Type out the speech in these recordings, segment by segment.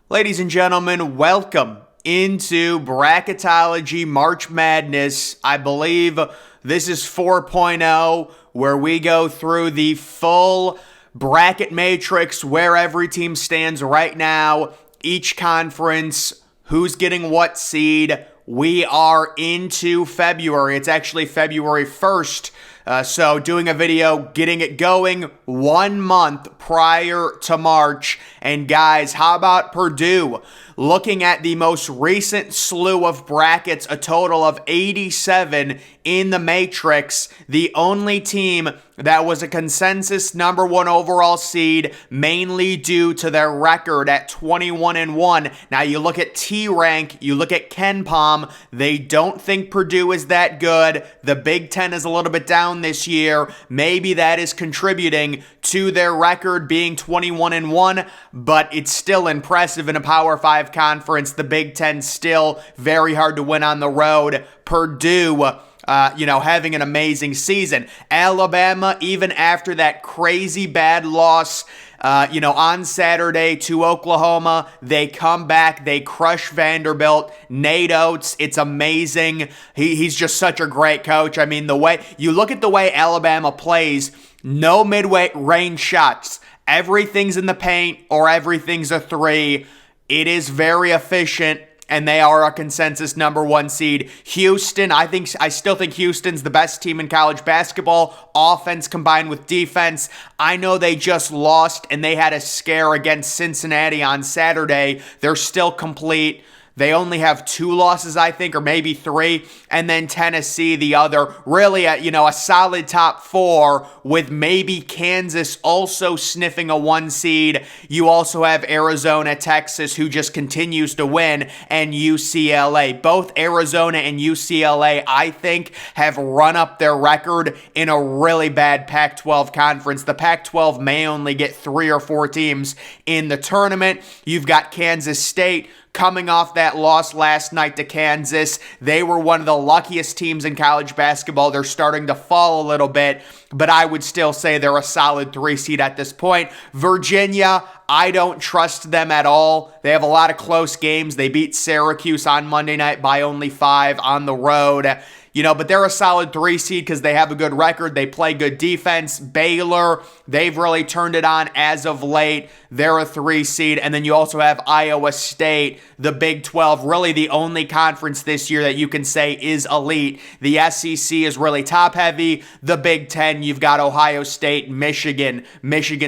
Ladies and gentlemen, welcome into Bracketology March Madness. I believe this is 4.0, where we go through the full bracket matrix where every team stands right now, each conference, who's getting what seed. We are into February. It's actually February 1st. So doing a video, getting it going 1 month prior to March. And guys, how about Purdue? Looking at the most recent slew of brackets, a total of 87 in the matrix. The only team that was a consensus number 1 overall seed, mainly due to their record at 21-1. Now you look at T-Rank, you look at KenPom, they don't think Purdue is that good. The Big Ten is a little bit down this year. Maybe that is contributing to their record being 21-1, but it's still impressive in a Power 5 conference. The Big Ten still very hard to win on the road. Purdue, having an amazing season. Alabama, even after that crazy bad loss, on Saturday to Oklahoma, they come back, they crush Vanderbilt. Nate Oates, it's amazing. He's just such a great coach. I mean, the way you look at the way Alabama plays, no mid-range shots. Everything's in the paint or everything's a three. It is very efficient, and they are a consensus number 1 seed. Houston, I still think Houston's the best team in college basketball. Offense combined with defense. I know they just lost, and they had a scare against Cincinnati on Saturday. They're still complete. They only have 2 losses, I think, or maybe 3. And then Tennessee, the other. Really, a solid top 4 with maybe Kansas also sniffing a 1 seed. You also have Arizona, Texas, who just continues to win, and UCLA. Both Arizona and UCLA, I think, have run up their record in a really bad Pac-12 conference. The Pac-12 may only get 3 or 4 teams in the tournament. You've got Kansas State coming off that loss last night to Kansas. They were one of the luckiest teams in college basketball. They're starting to fall a little bit, but I would still say they're a solid 3 seed at this point. Virginia, I don't trust them at all. They have a lot of close games. They beat Syracuse on Monday night by only 5 on the road. But they're a solid 3 seed because they have a good record. They play good defense. Baylor, they've really turned it on as of late. They're a 3 seed. And then you also have Iowa State, the Big 12, really the only conference this year that you can say is elite. The SEC is really top heavy. The Big 10, you've got Ohio State, Michigan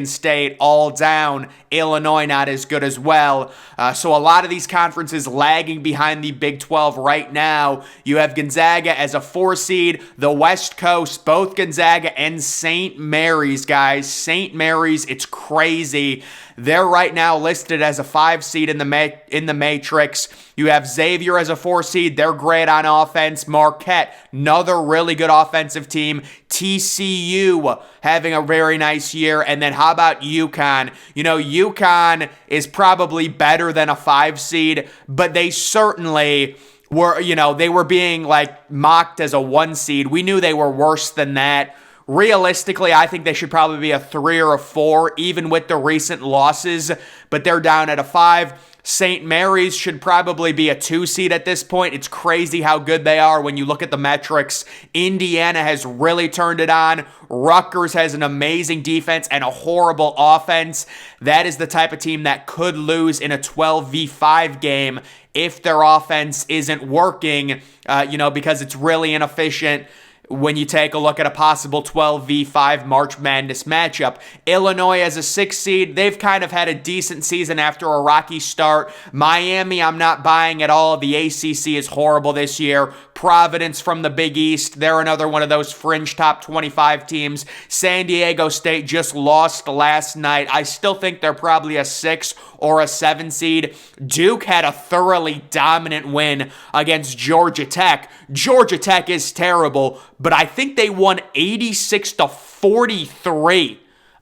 State, all down. Illinois not as good as well. So a lot of these conferences lagging behind the Big 12 right now. You have Gonzaga as a 4 seed. The West Coast, both Gonzaga and St. Mary's, guys. St. Mary's, it's crazy. They're right now listed as a 5 seed in the matrix. You have Xavier as a 4 seed. They're great on offense. Marquette, another really good offensive team. TCU having a very nice year. And then how about UConn? UConn is probably better than a 5 seed, but they certainly were, they were being mocked as a 1 seed. We knew they were worse than that. Realistically, I think they should probably be a 3 or a 4, even with the recent losses, but they're down at a 5. St. Mary's should probably be a 2 seed at this point. It's crazy how good they are when you look at the metrics. Indiana has really turned it on. Rutgers has an amazing defense and a horrible offense. That is the type of team that could lose in a 12v5 game if their offense isn't working, because it's really inefficient. When you take a look at a possible 12v5 March Madness matchup. Illinois as a 6 seed, they've kind of had a decent season after a rocky start. Miami, I'm not buying at all. The ACC is horrible this year. Providence from the Big East, they're another one of those fringe top 25 teams. San Diego State just lost last night. I still think they're probably a 6 or a 7 seed. Duke had a thoroughly dominant win against Georgia Tech. Georgia Tech is terrible, but I think they won 86-43.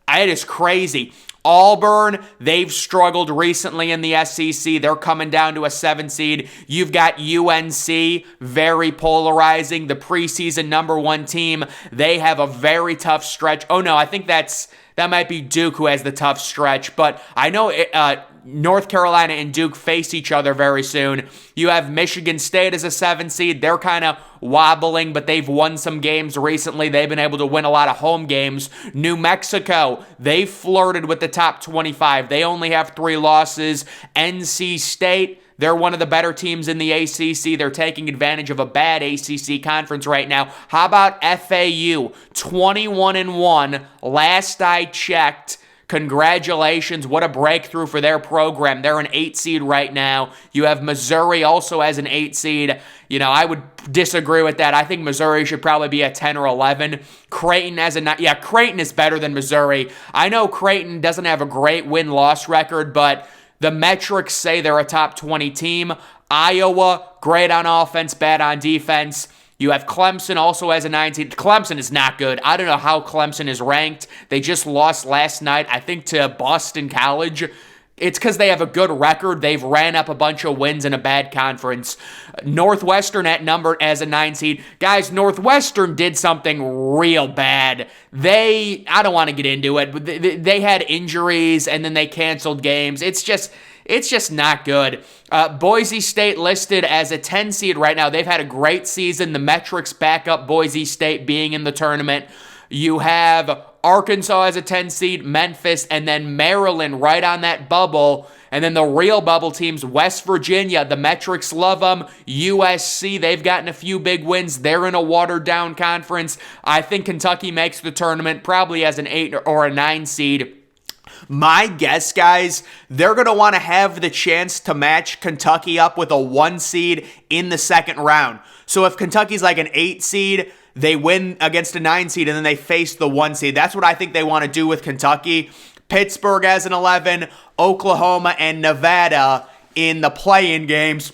It is crazy. Auburn, they've struggled recently in the SEC. They're coming down to a 7 seed. You've got UNC, very polarizing. The preseason number 1 team. They have a very tough stretch. Oh no, I think that's that might be Duke who has the tough stretch. But I know North Carolina and Duke face each other very soon. You have Michigan State as a 7 seed. They're kind of wobbling, but they've won some games recently. They've been able to win a lot of home games. New Mexico, they flirted with the top 25. They only have 3 losses. NC State, they're one of the better teams in the ACC. They're taking advantage of a bad ACC conference right now. How about FAU? 21-1. Last I checked. Congratulations. What a breakthrough for their program. They're an 8 seed right now. You have Missouri also as an 8 seed. I would disagree with that. I think Missouri should probably be a 10 or 11. Creighton as a 9. Yeah, Creighton is better than Missouri. I know Creighton doesn't have a great win-loss record, but the metrics say they're a top 20 team. Iowa, great on offense, bad on defense. You have Clemson also as a 9 seed. Clemson is not good. I don't know how Clemson is ranked. They just lost last night, I think, to Boston College. It's because they have a good record. They've ran up a bunch of wins in a bad conference. Northwestern at number as a 9 seed. Guys, Northwestern did something real bad. I don't want to get into it, but they had injuries and then they canceled games. It's just not good. Boise State listed as a 10 seed right now. They've had a great season. The metrics back up Boise State being in the tournament. You have Arkansas as a 10 seed, Memphis, and then Maryland right on that bubble. And then the real bubble teams, West Virginia, the metrics love them. USC, they've gotten a few big wins. They're in a watered-down conference. I think Kentucky makes the tournament probably as an 8 or a 9 seed. My guess, guys, they're going to want to have the chance to match Kentucky up with a 1 seed in the second round. So if Kentucky's like an 8 seed, they win against a 9 seed, and then they face the 1 seed. That's what I think they want to do with Kentucky. Pittsburgh as an 11, Oklahoma and Nevada in the play-in games.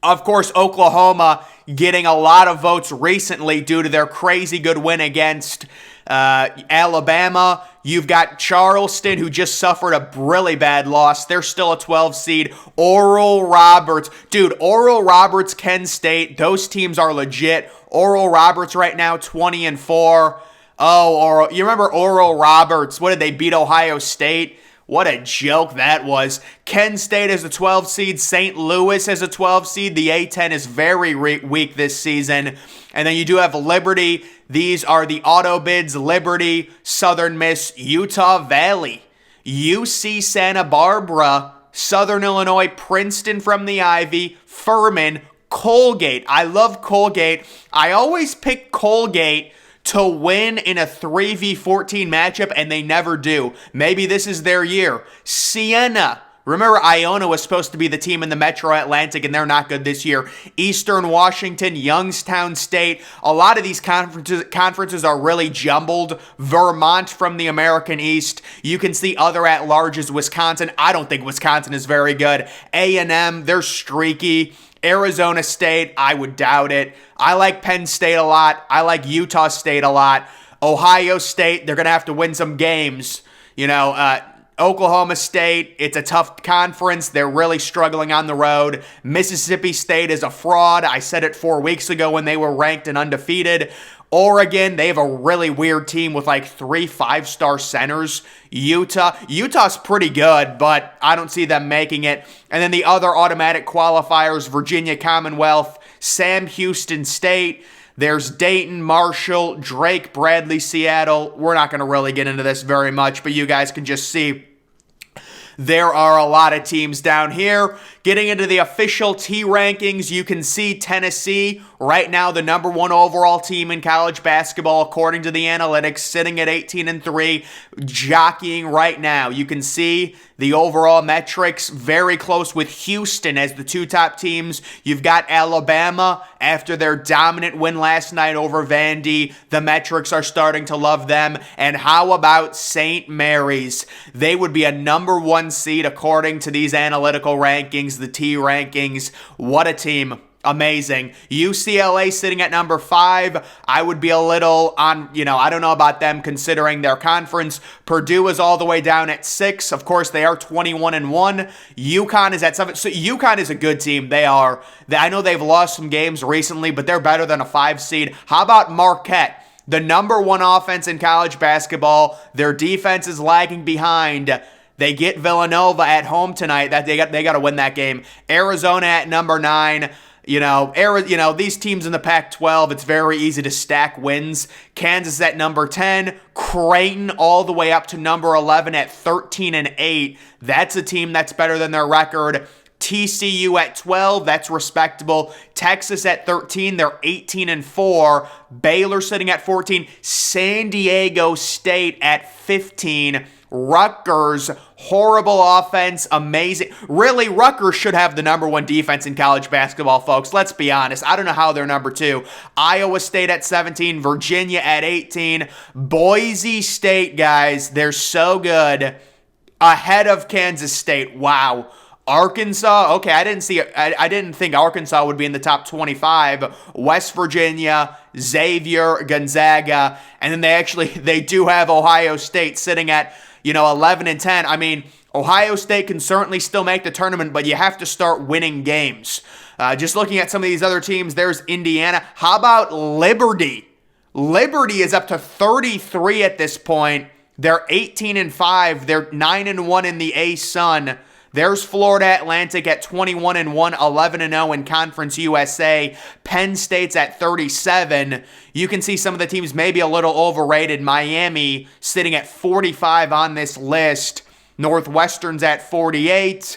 Of course, Oklahoma getting a lot of votes recently due to their crazy good win against Alabama. You've got Charleston, who just suffered a really bad loss. They're still a 12 seed. Oral Roberts. Dude, Oral Roberts, Kent State, those teams are legit. Oral Roberts right now, 20-4. Oh, Oral. You remember Oral Roberts? What did they beat Ohio State? What a joke that was. Kent State is a 12 seed. St. Louis is a 12 seed. The A-10 is very weak this season. And then you do have Liberty. These are the auto bids. Liberty, Southern Miss, Utah Valley, UC Santa Barbara, Southern Illinois, Princeton from the Ivy, Furman, Colgate. I love Colgate. I always pick Colgate to win in a 3v14 matchup, and they never do. Maybe this is their year. Siena. Remember, Iona was supposed to be the team in the Metro Atlantic, and they're not good this year. Eastern Washington, Youngstown State. A lot of these conferences are really jumbled. Vermont from the American East. You can see other at-larges. Wisconsin. I don't think Wisconsin is very good. A&M, they're streaky. Arizona State, I would doubt it. I like Penn State a lot. I like Utah State a lot. Ohio State, they're going to have to win some games. Oklahoma State, it's a tough conference. They're really struggling on the road. Mississippi State is a fraud. I said it 4 weeks ago when they were ranked and undefeated. Oregon, they have a really weird team with like 3 5-star centers. Utah's pretty good, but I don't see them making it. And then the other automatic qualifiers, Virginia Commonwealth, Sam Houston State. There's Dayton, Marshall, Drake, Bradley, Seattle. We're not going to really get into this very much, but you guys can just see there are a lot of teams down here. Getting into the official T rankings, you can see Tennessee, right now the number 1 overall team in college basketball, according to the analytics, sitting at 18-3, jockeying right now. You can see the overall metrics very close with Houston as the 2 top teams. You've got Alabama after their dominant win last night over Vandy. The metrics are starting to love them. And how about St. Mary's? They would be a number 1 seed according to these analytical rankings, the T rankings. What a team. Amazing. UCLA sitting at number 5. I would be a little on, I don't know about them considering their conference. Purdue is all the way down at 6. Of course, they are 21-1. UConn is at 7. So UConn is a good team. They are. I know they've lost some games recently, but they're better than a 5 seed. How about Marquette? The number one offense in college basketball. Their defense is lagging behind. They get Villanova at home tonight. That they got to win that game. Arizona at number 9. These teams in the Pac-12, it's very easy to stack wins. Kansas at number 10, Creighton all the way up to number 11 at 13-8. That's a team that's better than their record. TCU at 12, that's respectable. Texas at 13, they're 18-4. Baylor sitting at 14. San Diego State at 15. Rutgers, horrible offense, amazing. Really, Rutgers should have the number 1 defense in college basketball, folks. Let's be honest. I don't know how they're number 2. Iowa State at 17, Virginia at 18. Boise State, guys, they're so good. Ahead of Kansas State. Wow. Arkansas, okay, I didn't think Arkansas would be in the top 25. West Virginia, Xavier, Gonzaga, and then they do have Ohio State sitting at 11 and 10. I mean, Ohio State can certainly still make the tournament, but you have to start winning games. Just looking at some of these other teams, there's Indiana. How about Liberty? Liberty is up to 33 at this point. They're 18-5. They're 9-1 in the A-Sun. There's Florida Atlantic at 21-1, 11-0 in Conference USA. Penn State's at 37. You can see some of the teams maybe a little overrated. Miami sitting at 45 on this list. Northwestern's at 48.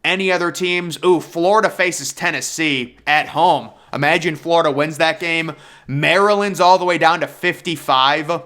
Any other teams? Florida faces Tennessee at home. Imagine Florida wins that game. Maryland's all the way down to 55.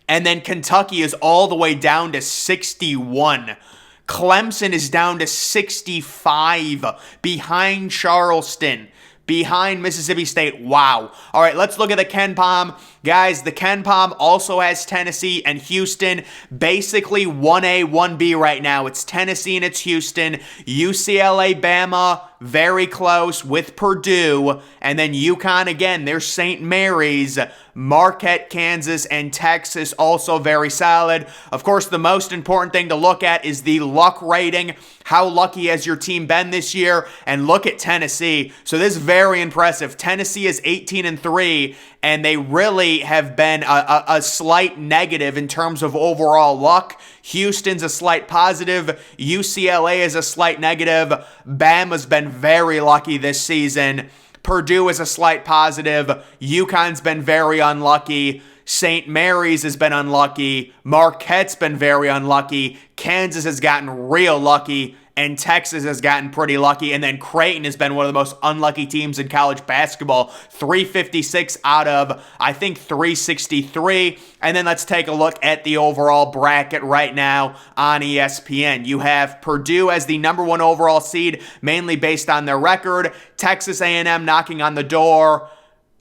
And then Kentucky is all the way down to 61. Clemson is down to 65, behind Charleston, behind Mississippi State. Wow. All right, let's look at the KenPom. Guys, the KenPom also has Tennessee and Houston. Basically 1A, 1B right now. It's Tennessee and it's Houston. UCLA, Bama, very close with Purdue. And then UConn again, there's St. Mary's. Marquette, Kansas, and Texas also very solid. Of course, the most important thing to look at is the luck rating. How lucky has your team been this year? And look at Tennessee. So this is very impressive. Tennessee is 18-3, and they really have been a slight negative in terms of overall luck. Houston's a slight positive. UCLA is a slight negative. Bama's been very lucky this season. Purdue is a slight positive. UConn's been very unlucky. St. Mary's has been unlucky. Marquette's been very unlucky. Kansas has gotten real lucky. And Texas has gotten pretty lucky. And then Creighton has been one of the most unlucky teams in college basketball. 356 out of, I think, 363. And then let's take a look at the overall bracket right now on ESPN. You have Purdue as the number 1 overall seed, mainly based on their record. Texas A&M knocking on the door.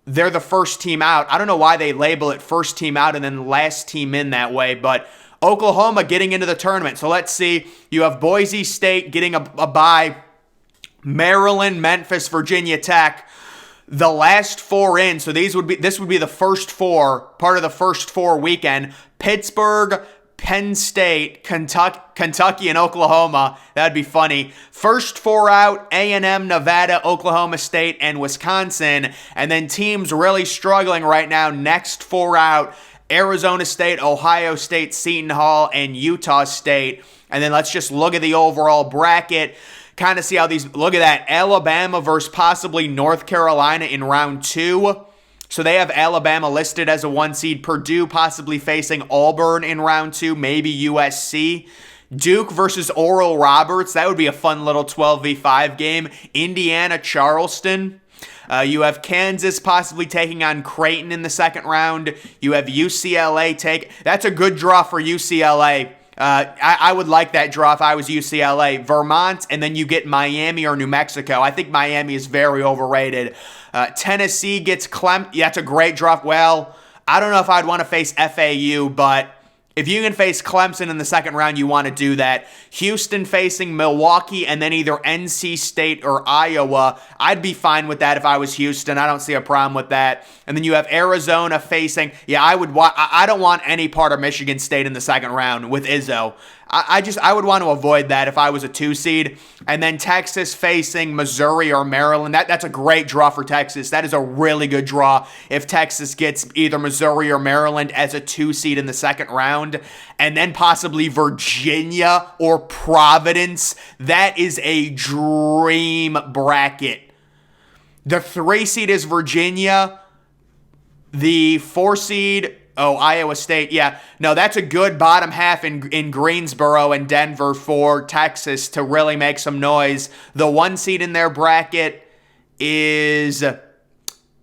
They're the first team out. I don't know why they label it first team out and then last team in that way, but Oklahoma getting into the tournament. So let's see. You have Boise State getting a bye. Maryland, Memphis, Virginia Tech. The last 4 in. So this would be the first 4, part of the first 4 weekend. Pittsburgh, Penn State, Kentucky, and Oklahoma. That'd be funny. First 4 out, A&M, Nevada, Oklahoma State, and Wisconsin. And then teams really struggling right now. Next 4 out, Arizona State, Ohio State, Seton Hall, and Utah State. And then let's just look at the overall bracket. Kind of see how these, look at that. Alabama versus possibly North Carolina in round 2. So they have Alabama listed as a 1 seed. Purdue possibly facing Auburn in round 2, maybe USC. Duke versus Oral Roberts. That would be a fun little 12v5 game. Indiana, Charleston. You have Kansas possibly taking on Creighton in the second round. You have UCLA that's a good draw for UCLA. I would like that draw if I was UCLA. Vermont, and then you get Miami or New Mexico. I think Miami is very overrated. Tennessee gets Clemson. That's a great draw. Well, I don't know if I'd want to face FAU, but If you can face Clemson in the second round, you want to do that. Houston facing Milwaukee and then either NC State or Iowa. I'd be fine with that if I was Houston. I don't see a problem with that. And then you have Arizona facing, I don't want any part of Michigan State in the second round with Izzo. I would want to avoid that if I was a 2 seed. And then Texas facing Missouri or Maryland. That's a great draw for Texas. That is a really good draw if Texas gets either Missouri or Maryland as a 2 seed in the second round. And then possibly Virginia or Providence. That is a dream bracket. The 3 seed is Virginia. The 4 seed... Iowa State. Yeah. No, that's a good bottom half in Greensboro and Denver for Texas to really make some noise. The 1 seed in their bracket is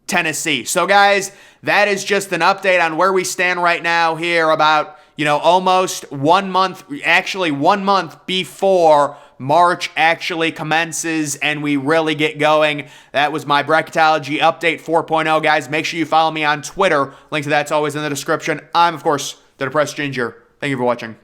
Tennessee. So, guys, that is just an update on where we stand right now here about, almost 1 month, actually 1 month before March actually commences and we really get going. That was my Bracketology Update 4.0, guys. Make sure you follow me on Twitter. Link to that's always in the description. I'm, of course, the Depressed Ginger. Thank you for watching.